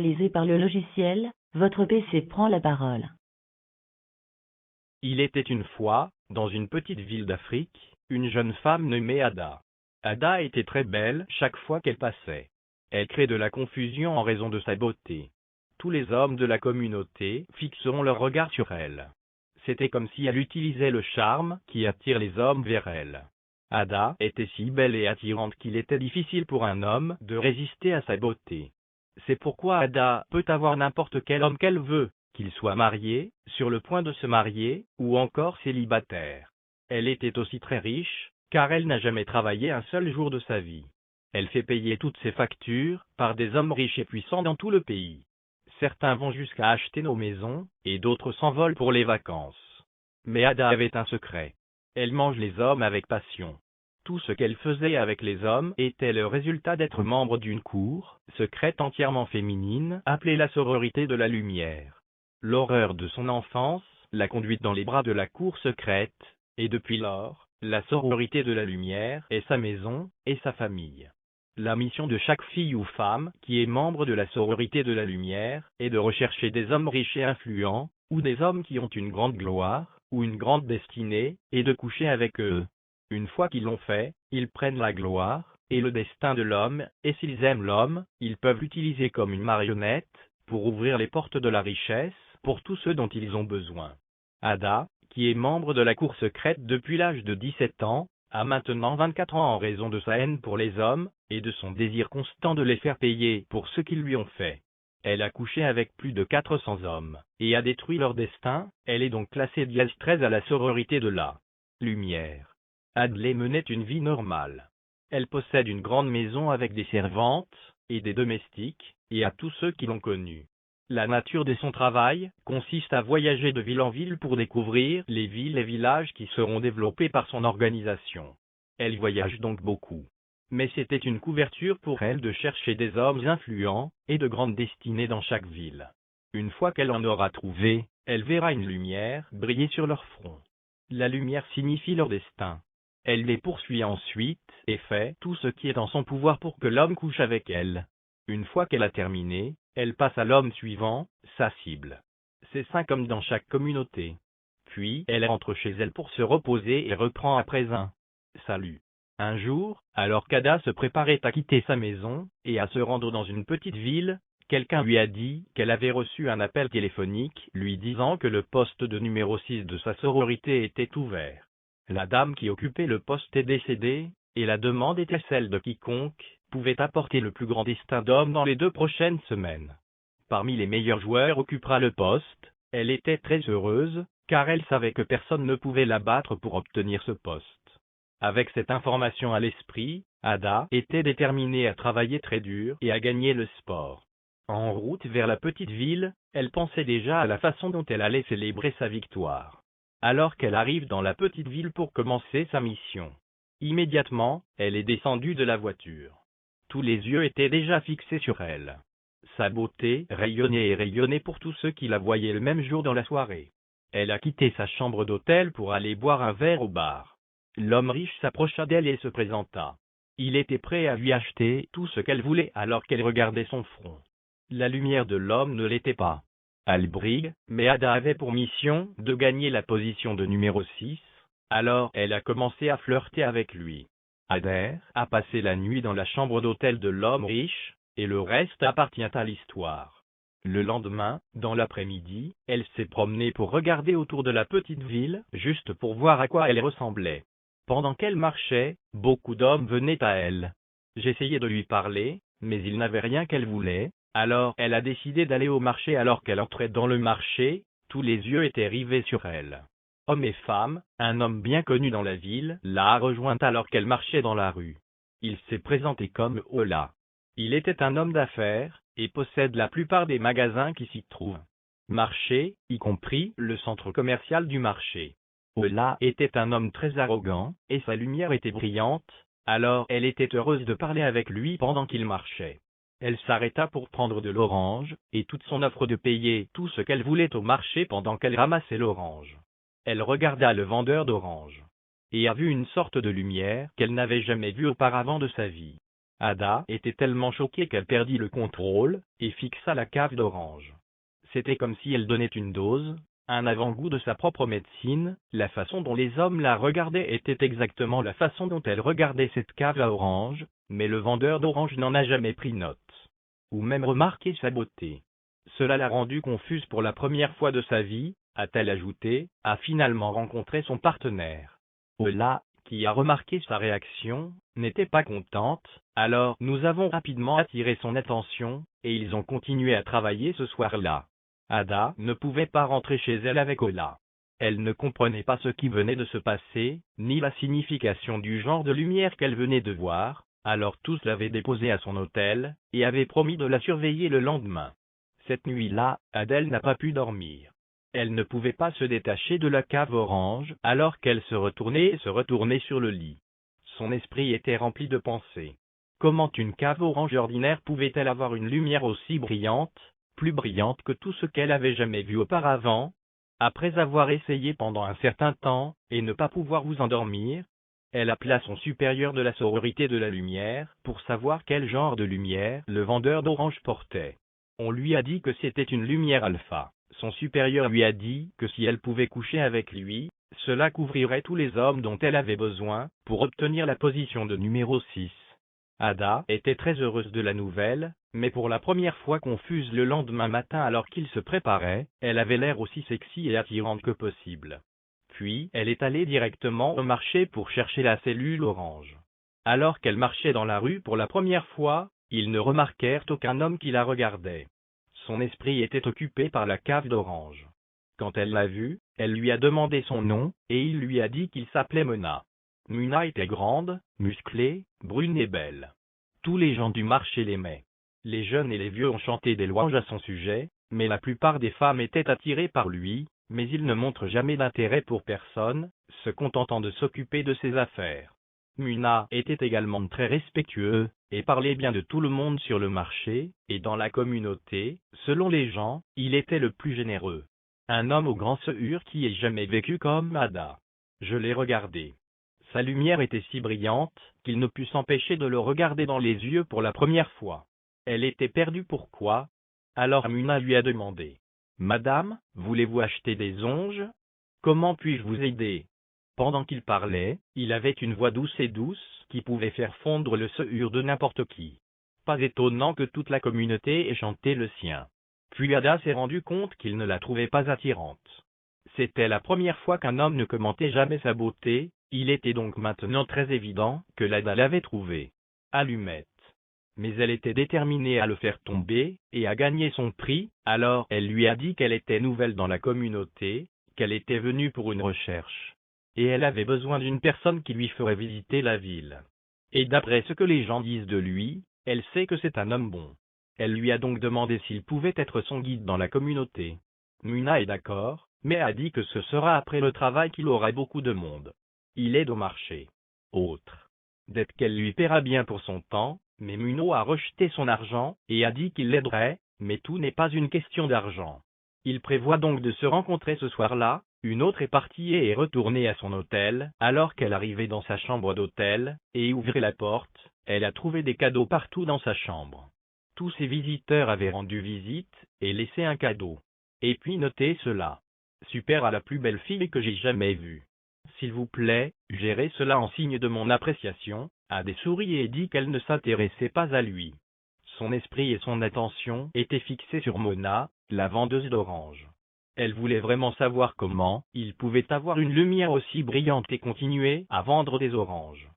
réalisé par le logiciel, votre PC prend la parole. Il était une fois, dans une petite ville d'Afrique, une jeune femme nommée Ada. Ada était très belle chaque fois qu'elle passait. Elle crée de la confusion en raison de sa beauté. Tous les hommes de la communauté fixeront leur regard sur elle. C'était comme si elle utilisait le charme qui attire les hommes vers elle. Ada était si belle et attirante qu'il était difficile pour un homme de résister à sa beauté. C'est pourquoi Ada peut avoir n'importe quel homme qu'elle veut, qu'il soit marié, sur le point de se marier, ou encore célibataire. Elle était aussi très riche, car elle n'a jamais travaillé un seul jour de sa vie. Elle fait payer toutes ses factures par des hommes riches et puissants dans tout le pays. Certains vont jusqu'à acheter nos maisons, et d'autres s'envolent pour les vacances. Mais Ada avait un secret. Elle mange les hommes avec passion. Tout ce qu'elle faisait avec les hommes était le résultat d'être membre d'une cour secrète entièrement féminine, appelée la sororité de la lumière. L'horreur de son enfance l'a conduite dans les bras de la cour secrète, et depuis lors, la sororité de la lumière est sa maison et sa famille. La mission de chaque fille ou femme qui est membre de la sororité de la lumière est de rechercher des hommes riches et influents, ou des hommes qui ont une grande gloire, ou une grande destinée, et de coucher avec eux. Une fois qu'ils l'ont fait, ils prennent la gloire et le destin de l'homme, et s'ils aiment l'homme, ils peuvent l'utiliser comme une marionnette pour ouvrir les portes de la richesse pour tous ceux dont ils ont besoin. Ada, qui est membre de la cour secrète depuis l'âge de 17 ans, a maintenant 24 ans en raison de sa haine pour les hommes et de son désir constant de les faire payer pour ce qu'ils lui ont fait. Elle a couché avec plus de 400 hommes et a détruit leur destin. Elle est donc classée dièse 13 à la sororité de la lumière. Adley menait une vie normale. Elle possède une grande maison avec des servantes et des domestiques, et à tous ceux qui l'ont connue. La nature de son travail consiste à voyager de ville en ville pour découvrir les villes et villages qui seront développés par son organisation. Elle voyage donc beaucoup. Mais c'était une couverture pour elle de chercher des hommes influents et de grandes destinées dans chaque ville. Une fois qu'elle en aura trouvé, elle verra une lumière briller sur leur front. La lumière signifie leur destin. Elle les poursuit ensuite et fait tout ce qui est en son pouvoir pour que l'homme couche avec elle. Une fois qu'elle a terminé, elle passe à l'homme suivant, sa cible. C'est 5 hommes dans chaque communauté. Puis elle rentre chez elle pour se reposer et reprend après un salut. Un jour, alors qu'Ada se préparait à quitter sa maison et à se rendre dans une petite ville, quelqu'un lui a dit qu'elle avait reçu un appel téléphonique lui disant que le poste de numéro 6 de sa sororité était ouvert. La dame qui occupait le poste est décédée, et la demande était celle de quiconque pouvait apporter le plus grand destin d'homme dans les 2 prochaines semaines. Parmi les meilleurs joueurs occupera le poste. Elle était très heureuse, car elle savait que personne ne pouvait la battre pour obtenir ce poste. Avec cette information à l'esprit, Ada était déterminée à travailler très dur et à gagner le sport. En route vers la petite ville, elle pensait déjà à la façon dont elle allait célébrer sa victoire. Alors qu'elle arrive dans la petite ville pour commencer sa mission. Immédiatement, elle est descendue de la voiture. Tous les yeux étaient déjà fixés sur elle. Sa beauté rayonnait et rayonnait pour tous ceux qui la voyaient le même jour dans la soirée. Elle a quitté sa chambre d'hôtel pour aller boire un verre au bar. L'homme riche s'approcha d'elle et se présenta. Il était prêt à lui acheter tout ce qu'elle voulait alors qu'elle regardait son front. La lumière de l'homme ne l'était pas. Elle brille, mais Ada avait pour mission de gagner la position de numéro 6, alors elle a commencé à flirter avec lui. Ada a passé la nuit dans la chambre d'hôtel de l'homme riche, et le reste appartient à l'histoire. Le lendemain, dans l'après-midi, elle s'est promenée pour regarder autour de la petite ville, juste pour voir à quoi elle ressemblait. Pendant qu'elle marchait, beaucoup d'hommes venaient à elle. J'essayais de lui parler, mais il n'avait rien qu'elle voulait. Alors elle a décidé d'aller au marché. Alors qu'elle entrait dans le marché, tous les yeux étaient rivés sur elle. Hommes et femmes, un homme bien connu dans la ville l'a rejointe alors qu'elle marchait dans la rue. Il s'est présenté comme Ola. Il était un homme d'affaires, et possède la plupart des magasins qui s'y trouvent. Marché, y compris le centre commercial du marché. Ola était un homme très arrogant, et sa lumière était brillante, alors elle était heureuse de parler avec lui pendant qu'il marchait. Elle s'arrêta pour prendre de l'orange, et toute son offre de payer tout ce qu'elle voulait au marché pendant qu'elle ramassait l'orange. Elle regarda le vendeur d'oranges, et a vu une sorte de lumière qu'elle n'avait jamais vue auparavant de sa vie. Ada était tellement choquée qu'elle perdit le contrôle, et fixa la cave d'orange. C'était comme si elle donnait une dose, un avant-goût de sa propre médecine. La façon dont les hommes la regardaient était exactement la façon dont elle regardait cette cave à orange, mais le vendeur d'oranges n'en a jamais pris note, ou même remarqué sa beauté. Cela l'a rendue confuse pour la première fois de sa vie, a-t-elle ajouté, a finalement rencontré son partenaire. Ola, qui a remarqué sa réaction, n'était pas contente. Alors nous avons rapidement attiré son attention, et ils ont continué à travailler ce soir-là. Ada ne pouvait pas rentrer chez elle avec Ola. Elle ne comprenait pas ce qui venait de se passer, ni la signification du genre de lumière qu'elle venait de voir. Alors tous l'avaient déposée à son hôtel, et avaient promis de la surveiller le lendemain. Cette nuit-là, Adèle n'a pas pu dormir. Elle ne pouvait pas se détacher de la cave orange, alors qu'elle se retournait et se retournait sur le lit. Son esprit était rempli de pensées. Comment une cave orange ordinaire pouvait-elle avoir une lumière aussi brillante, plus brillante que tout ce qu'elle avait jamais vu auparavant? Après avoir essayé pendant un certain temps, et ne pas pouvoir vous endormir, elle appela son supérieur de la sororité de la lumière, pour savoir quel genre de lumière le vendeur d'oranges portait. On lui a dit que c'était une lumière alpha. Son supérieur lui a dit que si elle pouvait coucher avec lui, cela couvrirait tous les hommes dont elle avait besoin, pour obtenir la position de numéro 6. Ada était très heureuse de la nouvelle, mais pour la première fois confuse le lendemain matin alors qu'il se préparait, elle avait l'air aussi sexy et attirante que possible. Puis, elle est allée directement au marché pour chercher la cellule orange. Alors qu'elle marchait dans la rue pour la première fois, ils ne remarquèrent aucun homme qui la regardait. Son esprit était occupé par la cave d'orange. Quand elle l'a vu, elle lui a demandé son nom, et il lui a dit qu'il s'appelait Mona. Mona était grande, musclée, brune et belle. Tous les gens du marché l'aimaient. Les jeunes et les vieux ont chanté des louanges à son sujet, mais la plupart des femmes étaient attirées par lui, mais il ne montre jamais d'intérêt pour personne, se contentant de s'occuper de ses affaires. Muna était également très respectueux, et parlait bien de tout le monde sur le marché, et dans la communauté. Selon les gens, il était le plus généreux. Un homme au grand sehur qui ait jamais vécu comme Ada. Je l'ai regardé. Sa lumière était si brillante, qu'il ne put s'empêcher de le regarder dans les yeux pour la première fois. Elle était perdue. Pourquoi? Alors Muna lui a demandé. Madame, voulez-vous acheter des onges? Comment puis-je vous aider? Pendant qu'il parlait, il avait une voix douce qui pouvait faire fondre le sehur de n'importe qui. Pas étonnant que toute la communauté ait chanté le sien. Puis Ada s'est rendu compte qu'il ne la trouvait pas attirante. C'était la première fois qu'un homme ne commentait jamais sa beauté, il était donc maintenant très évident que Ada l'avait trouvée. Allumette. Mais elle était déterminée à le faire tomber, et à gagner son prix. Alors elle lui a dit qu'elle était nouvelle dans la communauté, qu'elle était venue pour une recherche. Et elle avait besoin d'une personne qui lui ferait visiter la ville. Et d'après ce que les gens disent de lui, elle sait que c'est un homme bon. Elle lui a donc demandé s'il pouvait être son guide dans la communauté. Muna est d'accord, mais a dit que ce sera après le travail qu'il aura beaucoup de monde. Il aide au marché. Autre. D'être qu'elle lui paiera bien pour son temps, mais Muno a rejeté son argent, et a dit qu'il l'aiderait, mais tout n'est pas une question d'argent. Il prévoit donc de se rencontrer ce soir-là. Une autre est partie et est retournée à son hôtel. Alors qu'elle arrivait dans sa chambre d'hôtel, et ouvrait la porte, elle a trouvé des cadeaux partout dans sa chambre. Tous ses visiteurs avaient rendu visite, et laissé un cadeau. Et puis notez cela. Super à la plus belle fille que j'ai jamais vue. S'il vous plaît, gérez cela en signe de mon appréciation. Ada sourit et dit qu'elle ne s'intéressait pas à lui. Son esprit et son attention étaient fixés sur Mona, la vendeuse d'oranges. Elle voulait vraiment savoir comment il pouvait avoir une lumière aussi brillante et continuer à vendre des oranges.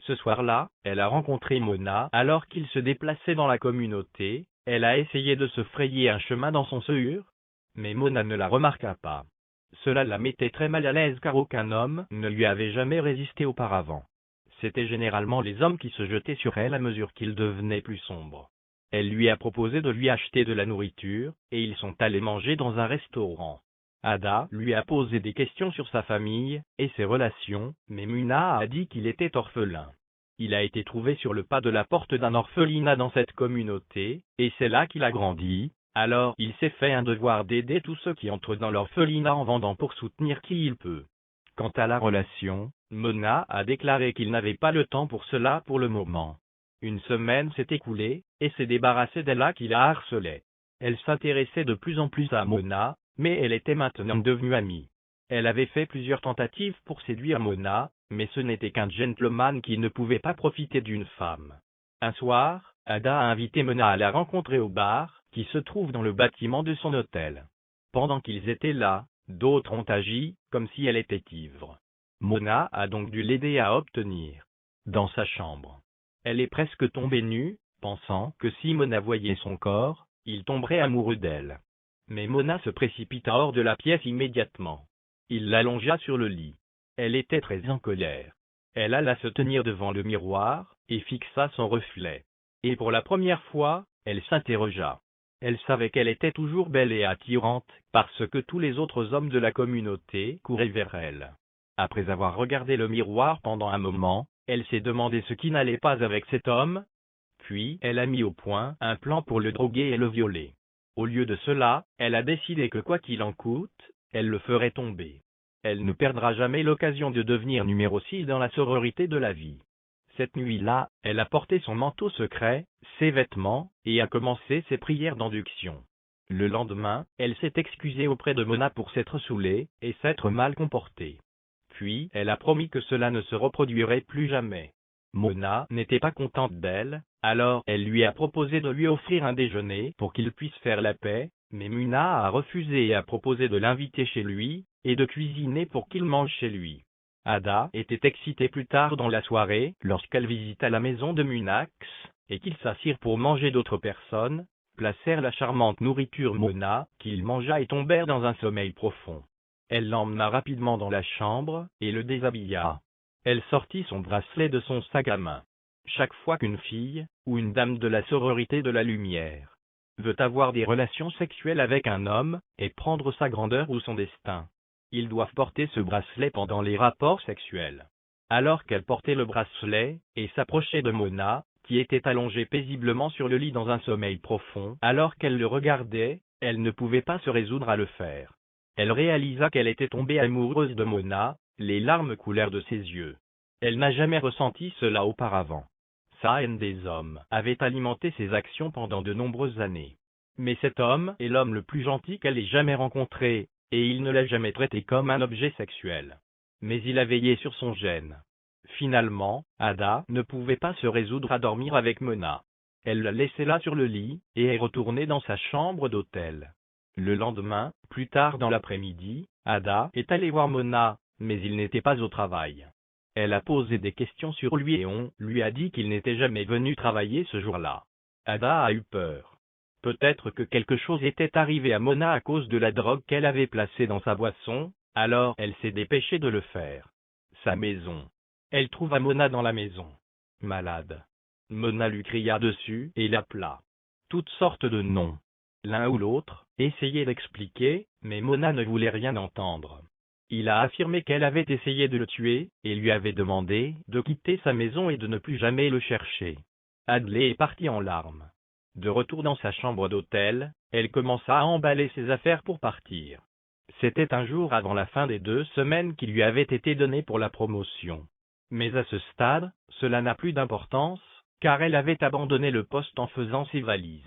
Ce soir-là, elle a rencontré Mona alors qu'il se déplaçait dans la communauté. Elle a essayé de se frayer un chemin dans son sehur, mais Mona ne la remarqua pas. Cela la mettait très mal à l'aise car aucun homme ne lui avait jamais résisté auparavant. C'étaient généralement les hommes qui se jetaient sur elle à mesure qu'il devenait plus sombre. Elle lui a proposé de lui acheter de la nourriture, et ils sont allés manger dans un restaurant. Ada lui a posé des questions sur sa famille et ses relations, mais Muna a dit qu'il était orphelin. Il a été trouvé sur le pas de la porte d'un orphelinat dans cette communauté, et c'est là qu'il a grandi. Alors il s'est fait un devoir d'aider tous ceux qui entrent dans l'orphelinat en vendant pour soutenir qui il peut. Quant à la relation, Mona a déclaré qu'il n'avait pas le temps pour cela pour le moment. Une semaine s'est écoulée, et s'est débarrassée d'Ella qui la harcelait. Elle s'intéressait de plus en plus à Mona, mais elle était maintenant devenue amie. Elle avait fait plusieurs tentatives pour séduire Mona, mais ce n'était qu'un gentleman qui ne pouvait pas profiter d'une femme. Un soir, Ada a invité Mona à la rencontrer au bar, qui se trouve dans le bâtiment de son hôtel. Pendant qu'ils étaient là, d'autres ont agi, comme si elle était ivre. Mona a donc dû l'aider à obtenir dans sa chambre. Elle est presque tombée nue, pensant que si Mona voyait son corps, il tomberait amoureux d'elle. Mais Mona se précipita hors de la pièce immédiatement. Il l'allongea sur le lit. Elle était très en colère. Elle alla se tenir devant le miroir, et fixa son reflet. Et pour la première fois, elle s'interrogea. Elle savait qu'elle était toujours belle et attirante, parce que tous les autres hommes de la communauté couraient vers elle. Après avoir regardé le miroir pendant un moment, elle s'est demandé ce qui n'allait pas avec cet homme. Puis, elle a mis au point un plan pour le droguer et le violer. Au lieu de cela, elle a décidé que quoi qu'il en coûte, elle le ferait tomber. Elle ne perdra jamais l'occasion de devenir numéro 6 dans la sororité de la vie. Cette nuit-là, elle a porté son manteau secret, ses vêtements, et a commencé ses prières d'induction. Le lendemain, elle s'est excusée auprès de Mona pour s'être saoulée, et s'être mal comportée. Puis, elle a promis que cela ne se reproduirait plus jamais. Mona n'était pas contente d'elle, alors elle lui a proposé de lui offrir un déjeuner pour qu'il puisse faire la paix, mais Mona a refusé et a proposé de l'inviter chez lui, et de cuisiner pour qu'il mange chez lui. Ada était excitée plus tard dans la soirée, lorsqu'elle visita la maison de Munax, et qu'ils s'assirent pour manger. D'autres personnes placèrent la charmante nourriture Mona, qu'ils mangea et tombèrent dans un sommeil profond. Elle l'emmena rapidement dans la chambre, et le déshabilla. Elle sortit son bracelet de son sac à main. Chaque fois qu'une fille, ou une dame de la sororité de la lumière, veut avoir des relations sexuelles avec un homme, et prendre sa grandeur ou son destin, ils doivent porter ce bracelet pendant les rapports sexuels. Alors qu'elle portait le bracelet, et s'approchait de Mona, qui était allongée paisiblement sur le lit dans un sommeil profond, alors qu'elle le regardait, elle ne pouvait pas se résoudre à le faire. Elle réalisa qu'elle était tombée amoureuse de Mona, les larmes coulèrent de ses yeux. Elle n'a jamais ressenti cela auparavant. Sa haine des hommes avait alimenté ses actions pendant de nombreuses années. Mais cet homme est l'homme le plus gentil qu'elle ait jamais rencontré, et il ne l'a jamais traité comme un objet sexuel. Mais il a veillé sur son gène. Finalement, Ada ne pouvait pas se résoudre à dormir avec Mona. Elle l'a laissée là sur le lit, et est retournée dans sa chambre d'hôtel. Le lendemain, plus tard dans l'après-midi, Ada est allée voir Mona, mais il n'était pas au travail. Elle a posé des questions sur lui et on lui a dit qu'il n'était jamais venu travailler ce jour-là. Ada a eu peur. Peut-être que quelque chose était arrivé à Mona à cause de la drogue qu'elle avait placée dans sa boisson, alors elle s'est dépêchée de le faire. Sa maison. Elle trouva Mona dans la maison. Malade. Mona lui cria dessus et l'appela. Toutes sortes de noms. L'un ou l'autre essayait d'expliquer, mais Mona ne voulait rien entendre. Il a affirmé qu'elle avait essayé de le tuer, et lui avait demandé de quitter sa maison et de ne plus jamais le chercher. Adley est partie en larmes. De retour dans sa chambre d'hôtel, elle commença à emballer ses affaires pour partir. C'était un jour avant la fin des 2 semaines qui lui avaient été données pour la promotion. Mais à ce stade, cela n'a plus d'importance, car elle avait abandonné le poste en faisant ses valises.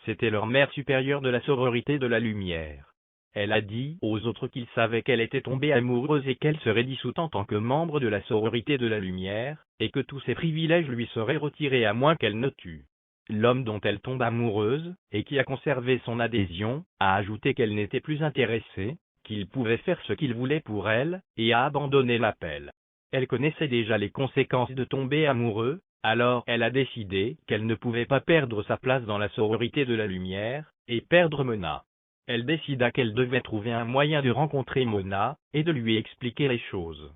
C'était leur mère supérieure de la sororité de la lumière. Elle a dit aux autres qu'ils savaient qu'elle était tombée amoureuse et qu'elle serait dissoute en tant que membre de la sororité de la lumière, et que tous ses privilèges lui seraient retirés à moins qu'elle ne tue. L'homme dont elle tombe amoureuse, et qui a conservé son adhésion, a ajouté qu'elle n'était plus intéressée, qu'il pouvait faire ce qu'il voulait pour elle, et a abandonné l'appel. Elle connaissait déjà les conséquences de tomber amoureux, alors elle a décidé qu'elle ne pouvait pas perdre sa place dans la sororité de la lumière, et perdre Mona. Elle décida qu'elle devait trouver un moyen de rencontrer Mona, et de lui expliquer les choses.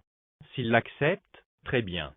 S'il l'accepte, très bien.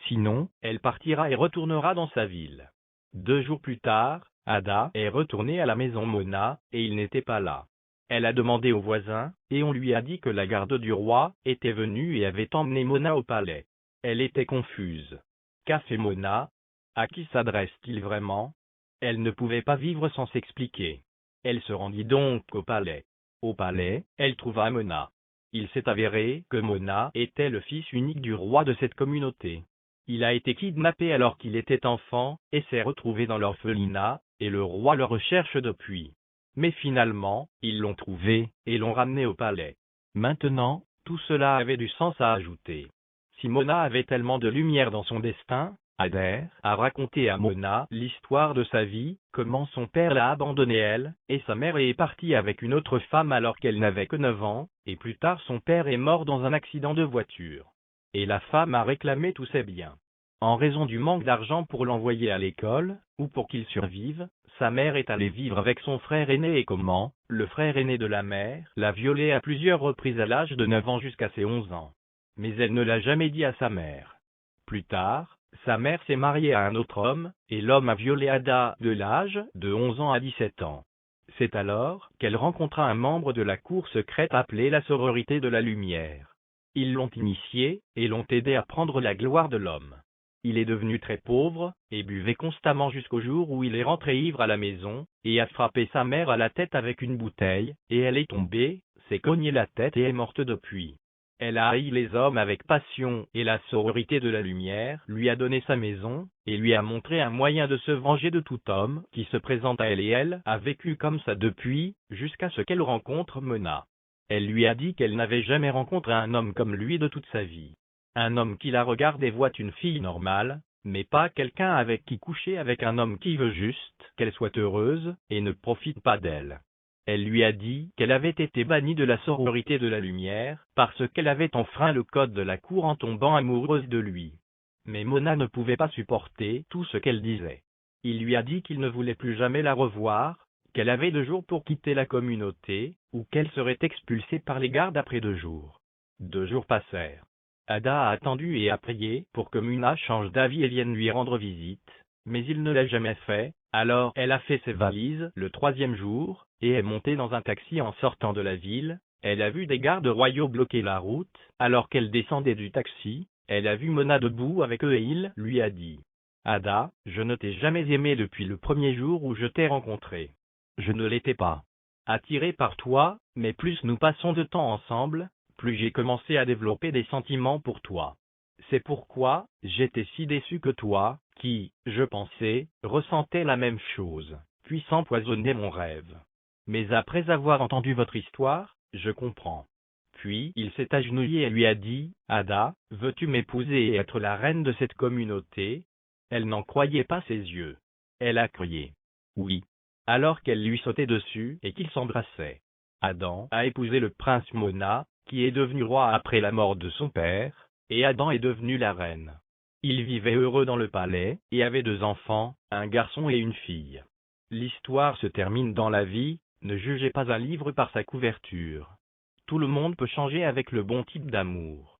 Sinon, elle partira et retournera dans sa ville. 2 jours plus tard, Ada est retournée à la maison Mona, et il n'était pas là. Elle a demandé aux voisins, et on lui a dit que la garde du roi était venue et avait emmené Mona au palais. Elle était confuse. Qu'a fait Mona? À qui s'adresse-t-il vraiment? Elle ne pouvait pas vivre sans s'expliquer. Elle se rendit donc au palais. Au palais, elle trouva Mona. Il s'est avéré que Mona était le fils unique du roi de cette communauté. Il a été kidnappé alors qu'il était enfant, et s'est retrouvé dans l'orphelinat, et le roi le recherche depuis. Mais finalement, ils l'ont trouvé, et l'ont ramené au palais. Maintenant, tout cela avait du sens à ajouter. Si Mona avait tellement de lumière dans son destin, Adair a raconté à Mona l'histoire de sa vie, comment son père l'a abandonnée elle, et sa mère est partie avec une autre femme alors qu'elle n'avait que 9 ans, et plus tard son père est mort dans un accident de voiture. Et la femme a réclamé tous ses biens. En raison du manque d'argent pour l'envoyer à l'école, ou pour qu'il survive, sa mère est allée vivre avec son frère aîné et comment, le frère aîné de la mère, l'a violée à plusieurs reprises à l'âge de 9 ans jusqu'à ses 11 ans. Mais elle ne l'a jamais dit à sa mère. Plus tard, sa mère s'est mariée à un autre homme, et l'homme a violé Ada de l'âge de 11 ans à 17 ans. C'est alors qu'elle rencontra un membre de la cour secrète appelé la sororité de la lumière. Ils l'ont initié, et l'ont aidé à prendre la gloire de l'homme. Il est devenu très pauvre, et buvait constamment jusqu'au jour où il est rentré ivre à la maison, et a frappé sa mère à la tête avec une bouteille, et elle est tombée, s'est cogné la tête et est morte depuis. Elle a haï les hommes avec passion, et la sororité de la lumière lui a donné sa maison, et lui a montré un moyen de se venger de tout homme qui se présente à elle, et elle a vécu comme ça depuis, jusqu'à ce qu'elle rencontre Mona. Elle lui a dit qu'elle n'avait jamais rencontré un homme comme lui de toute sa vie. Un homme qui la regarde et voit une fille normale, mais pas quelqu'un avec qui coucher, avec un homme qui veut juste qu'elle soit heureuse, et ne profite pas d'elle. Elle lui a dit qu'elle avait été bannie de la sororité de la lumière, parce qu'elle avait enfreint le code de la cour en tombant amoureuse de lui. Mais Mona ne pouvait pas supporter tout ce qu'elle disait. Il lui a dit qu'il ne voulait plus jamais la revoir, qu'elle avait 2 jours pour quitter la communauté, ou qu'elle serait expulsée par les gardes après 2 jours. 2 jours passèrent. Ada a attendu et a prié pour que Mona change d'avis et vienne lui rendre visite, mais il ne l'a jamais fait. Alors elle a fait ses valises le 3e jour, et est montée dans un taxi. En sortant de la ville, elle a vu des gardes royaux bloquer la route. Alors qu'elle descendait du taxi, elle a vu Mona debout avec eux et il lui a dit: Ada, je ne t'ai jamais aimé depuis le premier jour où je t'ai rencontré. Je ne l'étais pas attiré par toi, mais plus nous passons de temps ensemble, plus j'ai commencé à développer des sentiments pour toi. C'est pourquoi j'étais si déçu que toi, qui, je pensais, ressentais la même chose, puisse empoisonner mon rêve. Mais après avoir entendu votre histoire, je comprends. Puis il s'est agenouillé et lui a dit: Ada, veux-tu m'épouser et être la reine de cette communauté? Elle n'en croyait pas ses yeux. Elle a crié: oui. Alors qu'elle lui sautait dessus et qu'ils s'embrassaient. Adam a épousé le prince Mona, qui est devenu roi après la mort de son père, et Adam est devenu la reine. Ils vivaient heureux dans le palais, et avaient 2 enfants, un garçon et une fille. L'histoire se termine dans la vie. Ne jugez pas un livre par sa couverture. Tout le monde peut changer avec le bon type d'amour.